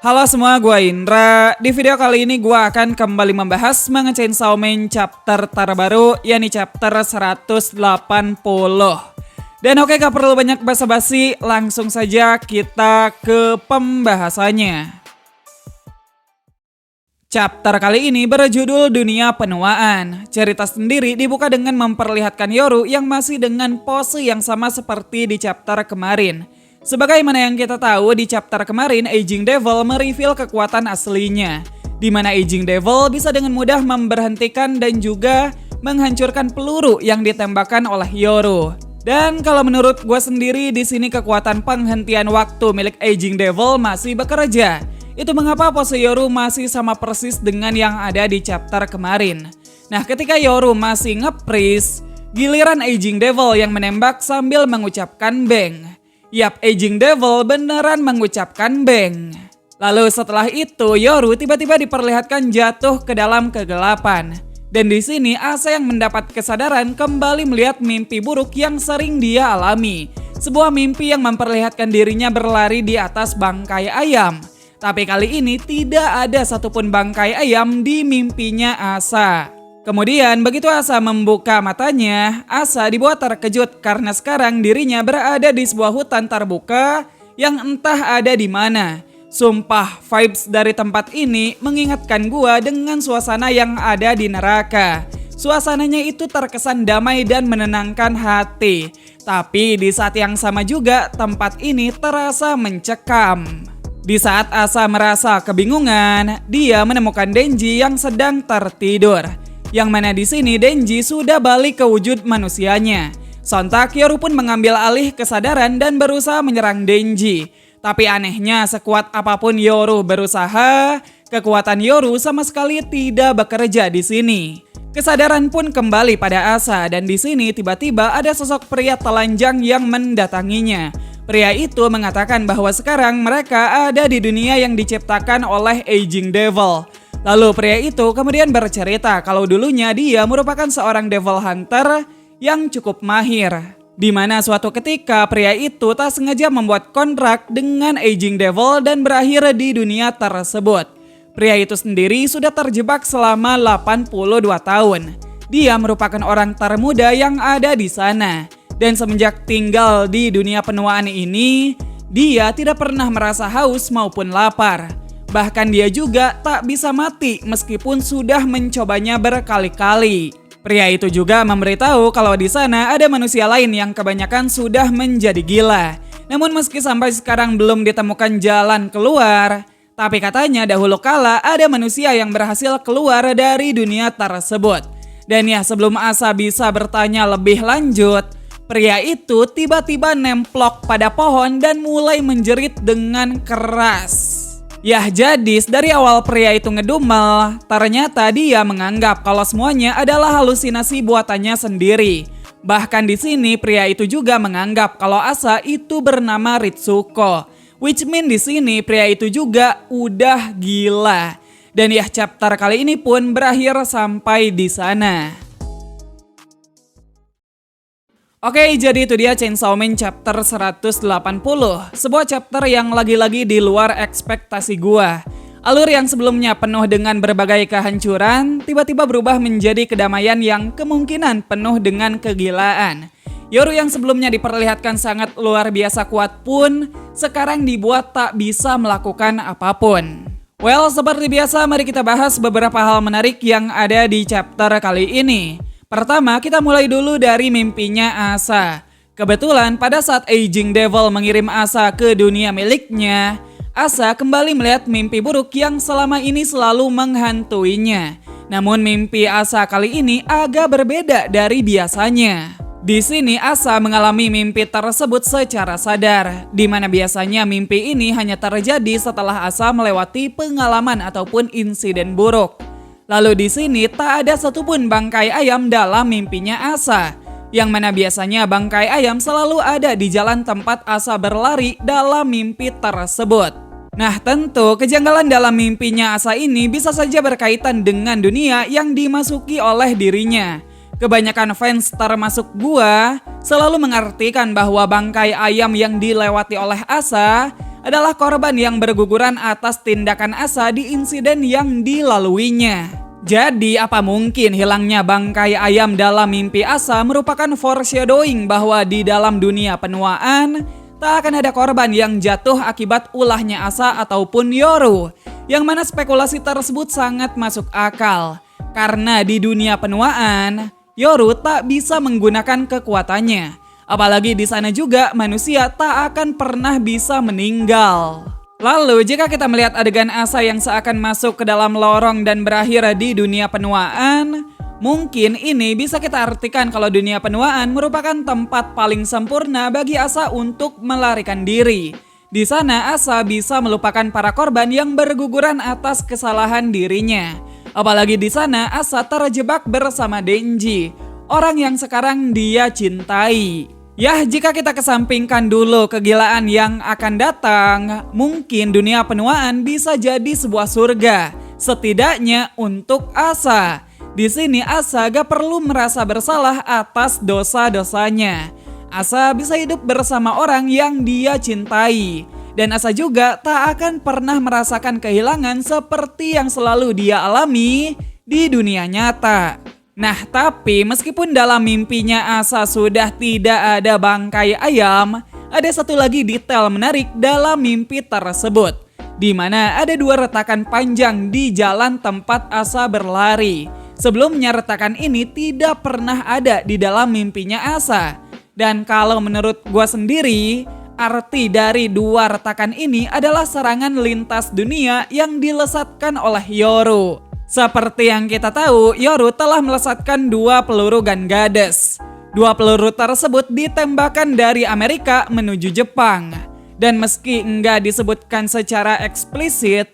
Halo semua, gue Indra. Di video kali ini gue akan kembali membahas Manga Chainsaw Man chapter terbaru, yakni chapter 180. Dan oke, gak perlu banyak basa-basi, langsung saja kita ke pembahasannya. Chapter kali ini berjudul Dunia Penuaan. Cerita sendiri dibuka dengan memperlihatkan Yoru yang masih dengan pose yang sama seperti di chapter kemarin. Sebagaimana yang kita tahu di chapter kemarin, Aging Devil mereveal kekuatan aslinya, di mana Aging Devil bisa dengan mudah memberhentikan dan juga menghancurkan peluru yang ditembakkan oleh Yoru. Dan kalau menurut gue sendiri di sini kekuatan penghentian waktu milik Aging Devil masih bekerja. Itu mengapa pose Yoru masih sama persis dengan yang ada di chapter kemarin. Nah, ketika Yoru masih nge-freeze, giliran Aging Devil yang menembak sambil mengucapkan bang. Yap, Aging Devil beneran mengucapkan bang. Lalu setelah itu Yoru tiba-tiba diperlihatkan jatuh ke dalam kegelapan. Dan di sini Asa yang mendapat kesadaran kembali melihat mimpi buruk yang sering dia alami. Sebuah mimpi yang memperlihatkan dirinya berlari di atas bangkai ayam. Tapi kali ini tidak ada satupun bangkai ayam di mimpinya Asa. Kemudian begitu Asa membuka matanya, Asa dibuat terkejut karena sekarang dirinya berada di sebuah hutan terbuka yang entah ada di mana. Sumpah, vibes dari tempat ini mengingatkan gua dengan suasana yang ada di neraka. Suasananya itu terkesan damai dan menenangkan hati. Tapi di saat yang sama juga tempat ini terasa mencekam. Di saat Asa merasa kebingungan, dia menemukan Denji yang sedang tertidur. Yang mana di sini Denji sudah balik ke wujud manusianya. Sontak Yoru pun mengambil alih kesadaran dan berusaha menyerang Denji. Tapi anehnya sekuat apapun Yoru berusaha, kekuatan Yoru sama sekali tidak bekerja di sini. Kesadaran pun kembali pada Asa dan di sini tiba-tiba ada sosok pria telanjang yang mendatanginya. Pria itu mengatakan bahwa sekarang mereka ada di dunia yang diciptakan oleh Aging Devil. Lalu pria itu kemudian bercerita kalau dulunya dia merupakan seorang devil hunter yang cukup mahir. Di mana suatu ketika pria itu tak sengaja membuat kontrak dengan Aging Devil dan berakhir di dunia tersebut. Pria itu sendiri sudah terjebak selama 82 tahun. Dia merupakan orang termuda yang ada di sana. Dan semenjak tinggal di dunia penuaan ini, dia tidak pernah merasa haus maupun lapar. Bahkan dia juga tak bisa mati meskipun sudah mencobanya berkali-kali. Pria itu juga memberitahu kalau di sana ada manusia lain yang kebanyakan sudah menjadi gila. Namun meski sampai sekarang belum ditemukan jalan keluar, tapi katanya dahulu kala ada manusia yang berhasil keluar dari dunia tersebut. Dan ya, sebelum Asa bisa bertanya lebih lanjut, pria itu tiba-tiba nemplok pada pohon dan mulai menjerit dengan keras. Yah, jadi dari awal pria itu ngedumel, ternyata dia menganggap kalau semuanya adalah halusinasi buatannya sendiri. Bahkan di sini pria itu juga menganggap kalau Asa itu bernama Ritsuko. Which mean di sini pria itu juga udah gila. Dan ya, chapter kali ini pun berakhir sampai di sana. Oke, jadi itu dia Chainsaw Man chapter 180. Sebuah chapter yang lagi-lagi di luar ekspektasi gua. Alur yang sebelumnya penuh dengan berbagai kehancuran, tiba-tiba berubah menjadi kedamaian yang kemungkinan penuh dengan kegilaan. Yoru yang sebelumnya diperlihatkan sangat luar biasa kuat pun, sekarang dibuat tak bisa melakukan apapun. Well, seperti biasa mari kita bahas beberapa hal menarik yang ada di chapter kali ini. Pertama, kita mulai dulu dari mimpinya Asa. Kebetulan pada saat Aging Devil mengirim Asa ke dunia miliknya, Asa kembali melihat mimpi buruk yang selama ini selalu menghantuinya. Namun mimpi Asa kali ini agak berbeda dari biasanya. Di sini Asa mengalami mimpi tersebut secara sadar, di mana biasanya mimpi ini hanya terjadi setelah Asa melewati pengalaman ataupun insiden buruk. Lalu di sini tak ada satupun bangkai ayam dalam mimpinya Asa, yang mana biasanya bangkai ayam selalu ada di jalan tempat Asa berlari dalam mimpi tersebut. Nah, tentu kejanggalan dalam mimpinya Asa ini bisa saja berkaitan dengan dunia yang dimasuki oleh dirinya. Kebanyakan fans termasuk gua selalu mengartikan bahwa bangkai ayam yang dilewati oleh Asa adalah korban yang berguguran atas tindakan Asa di insiden yang dilaluinya. Jadi apa mungkin hilangnya bangkai ayam dalam mimpi Asa merupakan foreshadowing bahwa di dalam dunia penuaan tak akan ada korban yang jatuh akibat ulahnya Asa ataupun Yoru, yang mana spekulasi tersebut sangat masuk akal. Karena di dunia penuaan, Yoru tak bisa menggunakan kekuatannya. Apalagi di sana juga manusia tak akan pernah bisa meninggal. Lalu jika kita melihat adegan Asa yang seakan masuk ke dalam lorong dan berakhir di dunia penuaan, mungkin ini bisa kita artikan kalau dunia penuaan merupakan tempat paling sempurna bagi Asa untuk melarikan diri. Di sana Asa bisa melupakan para korban yang berguguran atas kesalahan dirinya. Apalagi di sana Asa terjebak bersama Denji, orang yang sekarang dia cintai. Ya, jika kita kesampingkan dulu kegilaan yang akan datang, mungkin dunia penuaan bisa jadi sebuah surga, setidaknya untuk Asa. Di sini Asa gak perlu merasa bersalah atas dosa-dosanya. Asa bisa hidup bersama orang yang dia cintai. Dan Asa juga tak akan pernah merasakan kehilangan seperti yang selalu dia alami di dunia nyata. Nah, tapi meskipun dalam mimpinya Asa sudah tidak ada bangkai ayam, ada satu lagi detail menarik dalam mimpi tersebut, di mana ada 2 retakan panjang di jalan tempat Asa berlari. Sebelumnya retakan ini tidak pernah ada di dalam mimpinya Asa. Dan kalau menurut gua sendiri, arti dari 2 retakan ini adalah serangan lintas dunia yang dilesatkan oleh Yoru. Seperti yang kita tahu, Yoru telah melesatkan 2 peluru Gangades. 2 peluru tersebut ditembakkan dari Amerika menuju Jepang. Dan meski enggak disebutkan secara eksplisit,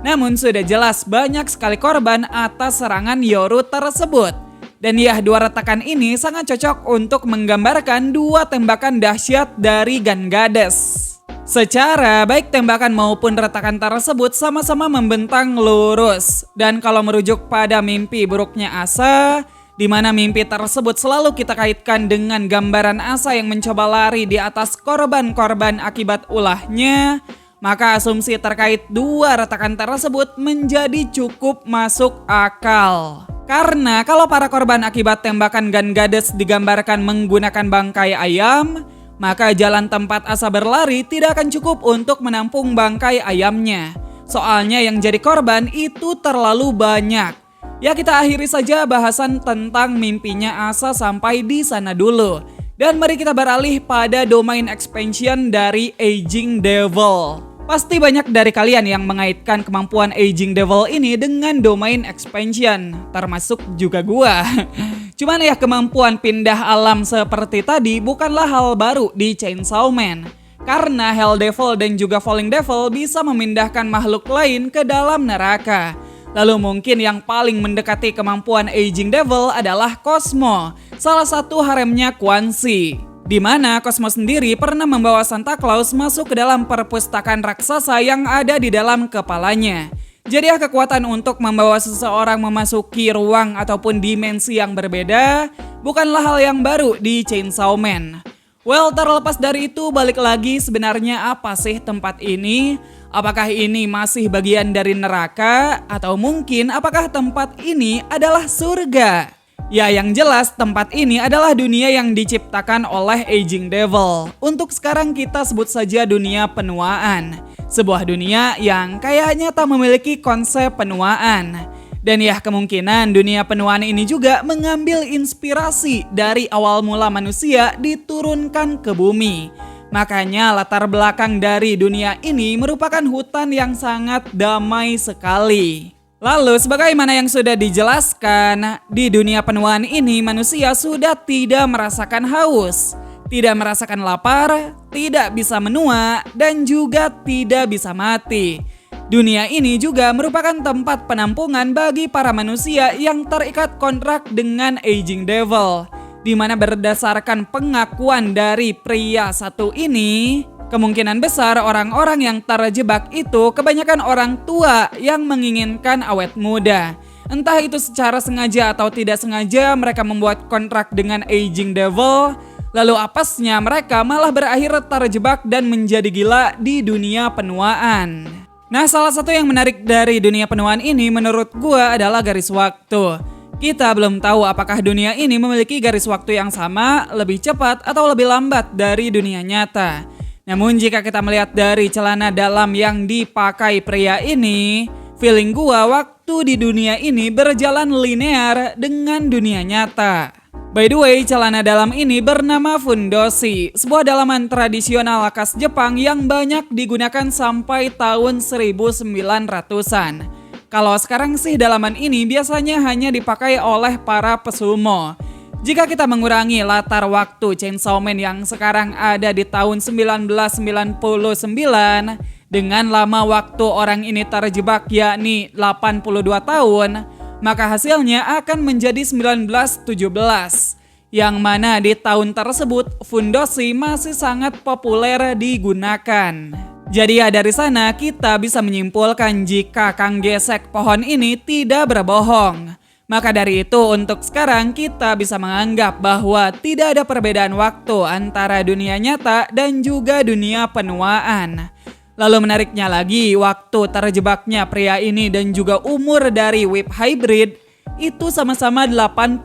namun sudah jelas banyak sekali korban atas serangan Yoru tersebut. Dan ya, 2 retakan ini sangat cocok untuk menggambarkan 2 tembakan dahsyat dari Gangades. Secara baik tembakan maupun retakan tersebut sama-sama membentang lurus. Dan kalau merujuk pada mimpi buruknya Asa, di mana mimpi tersebut selalu kita kaitkan dengan gambaran Asa yang mencoba lari di atas korban-korban akibat ulahnya, maka asumsi terkait 2 retakan tersebut menjadi cukup masuk akal. Karena kalau para korban akibat tembakan Gangades digambarkan menggunakan bangkai ayam, maka jalan tempat Asa berlari tidak akan cukup untuk menampung bangkai ayamnya. Soalnya yang jadi korban itu terlalu banyak. Ya, kita akhiri saja bahasan tentang mimpinya Asa sampai di sana dulu. Dan mari kita beralih pada domain expansion dari Aging Devil. Pasti banyak dari kalian yang mengaitkan kemampuan Aging Devil ini dengan domain expansion, termasuk juga gua. Cuman ya, kemampuan pindah alam seperti tadi bukanlah hal baru di Chainsaw Man. Karena Hell Devil dan juga Falling Devil bisa memindahkan makhluk lain ke dalam neraka. Lalu mungkin yang paling mendekati kemampuan Aging Devil adalah Cosmo, salah satu haremnya Quan Chi. Di mana Cosmo sendiri pernah membawa Santa Claus masuk ke dalam perpustakaan raksasa yang ada di dalam kepalanya. Jadi kekuatan untuk membawa seseorang memasuki ruang ataupun dimensi yang berbeda bukanlah hal yang baru di Chainsaw Man. Well, terlepas dari itu, balik lagi, sebenarnya apa sih tempat ini? Apakah ini masih bagian dari neraka? Atau mungkin apakah tempat ini adalah surga? Ya, yang jelas tempat ini adalah dunia yang diciptakan oleh Aging Devil. Untuk sekarang kita sebut saja dunia penuaan. Sebuah dunia yang kayaknya tak memiliki konsep penuaan. Dan ya, kemungkinan dunia penuaan ini juga mengambil inspirasi dari awal mula manusia diturunkan ke bumi. Makanya latar belakang dari dunia ini merupakan hutan yang sangat damai sekali. Lalu sebagaimana yang sudah dijelaskan, di dunia penuaan ini manusia sudah tidak merasakan haus, tidak merasakan lapar, tidak bisa menua, dan juga tidak bisa mati. Dunia ini juga merupakan tempat penampungan bagi para manusia yang terikat kontrak dengan Aging Devil, di mana berdasarkan pengakuan dari pria satu ini, kemungkinan besar orang-orang yang terjebak itu kebanyakan orang tua yang menginginkan awet muda. Entah itu secara sengaja atau tidak sengaja mereka membuat kontrak dengan Aging Devil, Lalu apesnya mereka malah berakhir terjebak dan menjadi gila di dunia penuaan. Nah, salah satu yang menarik dari dunia penuaan ini menurut gua adalah garis waktu. Kita belum tahu apakah dunia ini memiliki garis waktu yang sama, lebih cepat atau lebih lambat dari dunia nyata. Namun jika kita melihat dari celana dalam yang dipakai pria ini, feeling gua waktu di dunia ini berjalan linear dengan dunia nyata. By the way, celana dalam ini bernama fundoshi, sebuah dalaman tradisional khas Jepang yang banyak digunakan sampai tahun 1900-an. Kalau sekarang sih dalaman ini biasanya hanya dipakai oleh para pesumo. Jika kita mengurangi latar waktu Chainsaw Man yang sekarang ada di tahun 1999 dengan lama waktu orang ini terjebak yakni 82 tahun, maka hasilnya akan menjadi 1917. Yang mana di tahun tersebut fundoshi masih sangat populer digunakan. Jadi ya dari sana kita bisa menyimpulkan jika Kang Gesek pohon ini tidak berbohong. Maka dari itu untuk sekarang kita bisa menganggap bahwa tidak ada perbedaan waktu antara dunia nyata dan juga dunia penuaan. Lalu menariknya lagi, waktu terjebaknya pria ini dan juga umur dari Whip Hybrid itu sama-sama 82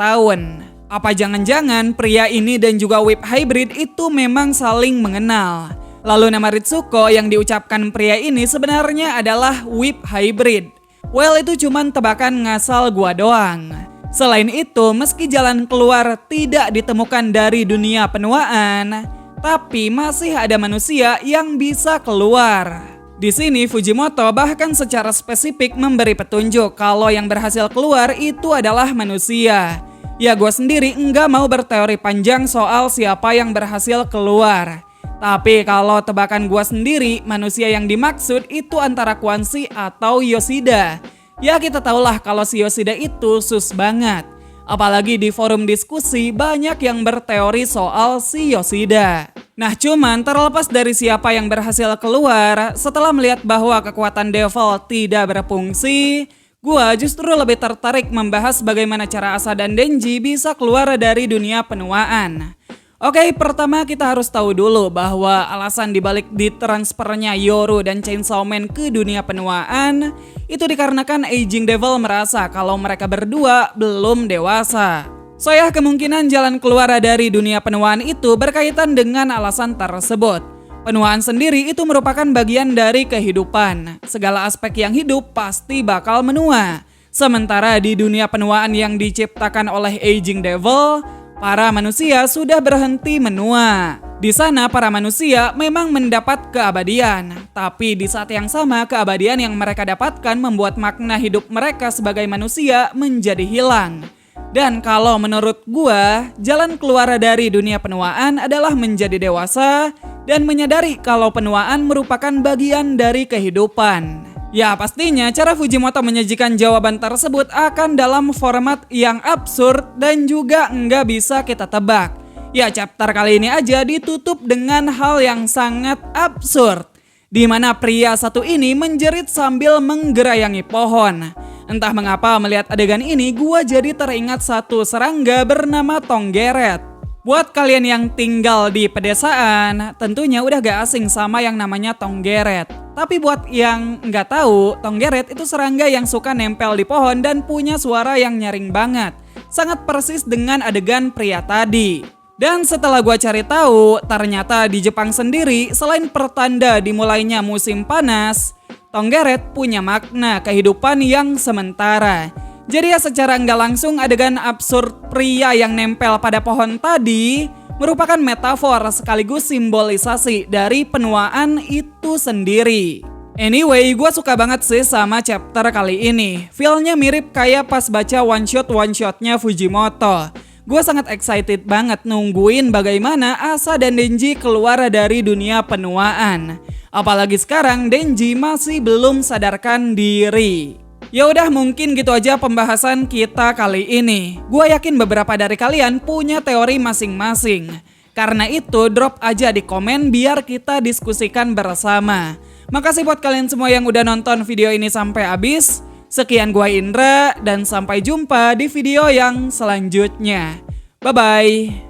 tahun. Apa jangan-jangan pria ini dan juga Whip Hybrid itu memang saling mengenal? Lalu nama Ritsuko yang diucapkan pria ini sebenarnya adalah Whip Hybrid. Well, itu cuman tebakan ngasal gua doang. Selain itu, meski jalan keluar tidak ditemukan dari dunia penuaan, tapi masih ada manusia yang bisa keluar. Di sini Fujimoto bahkan secara spesifik memberi petunjuk kalau yang berhasil keluar itu adalah manusia. Ya, gue sendiri enggak mau berteori panjang soal siapa yang berhasil keluar. Tapi kalau tebakan gue sendiri, manusia yang dimaksud itu antara Kwanshi atau Yoshida. Ya kita tahulah kalau si Yoshida itu sus banget. Apalagi di forum diskusi banyak yang berteori soal si Yoshida. Nah cuman terlepas dari siapa yang berhasil keluar, setelah melihat bahwa kekuatan Devil tidak berfungsi, gue justru lebih tertarik membahas bagaimana cara Asa dan Denji bisa keluar dari dunia penuaan. Oke, pertama kita harus tahu dulu bahwa alasan dibalik ditransfernya Yoru dan Chainsaw Man ke dunia penuaan itu dikarenakan Aging Devil merasa kalau mereka berdua belum dewasa. So ya, kemungkinan jalan keluar dari dunia penuaan itu berkaitan dengan alasan tersebut. Penuaan sendiri itu merupakan bagian dari kehidupan. Segala aspek yang hidup pasti bakal menua. Sementara di dunia penuaan yang diciptakan oleh Aging Devil, para manusia sudah berhenti menua. Di sana para manusia memang mendapat keabadian, tapi di saat yang sama keabadian yang mereka dapatkan membuat makna hidup mereka sebagai manusia menjadi hilang. Dan kalau menurut gua, jalan keluar dari dunia penuaan adalah menjadi dewasa dan menyadari kalau penuaan merupakan bagian dari kehidupan. Ya pastinya cara Fujimoto menyajikan jawaban tersebut akan dalam format yang absurd dan juga nggak bisa kita tebak. Ya chapter kali ini aja ditutup dengan hal yang sangat absurd, di mana pria satu ini menjerit sambil menggerayangi pohon. Entah mengapa melihat adegan ini gua jadi teringat satu serangga bernama Tonggeret. Buat kalian yang tinggal di pedesaan, tentunya udah gak asing sama yang namanya Tonggeret. Tapi buat yang nggak tahu, Tonggeret itu serangga yang suka nempel di pohon dan punya suara yang nyaring banget. Sangat persis dengan adegan pria tadi. Dan setelah gua cari tahu, ternyata di Jepang sendiri selain pertanda dimulainya musim panas, Tonggeret punya makna kehidupan yang sementara. Jadi ya secara nggak langsung adegan absurd pria yang nempel pada pohon tadi merupakan metafor sekaligus simbolisasi dari penuaan itu sendiri. Anyway, gue suka banget sih sama chapter kali ini. Feel-nya mirip kayak pas baca one-shotnya Fujimoto. Gue sangat excited banget nungguin bagaimana Asa dan Denji keluar dari dunia penuaan. Apalagi sekarang Denji masih belum sadarkan diri. Ya udah mungkin gitu aja pembahasan kita kali ini. Gua yakin beberapa dari kalian punya teori masing-masing. Karena itu drop aja di komen biar kita diskusikan bersama. Makasih buat kalian semua yang udah nonton video ini sampai habis. Sekian gua Indra dan sampai jumpa di video yang selanjutnya. Bye bye.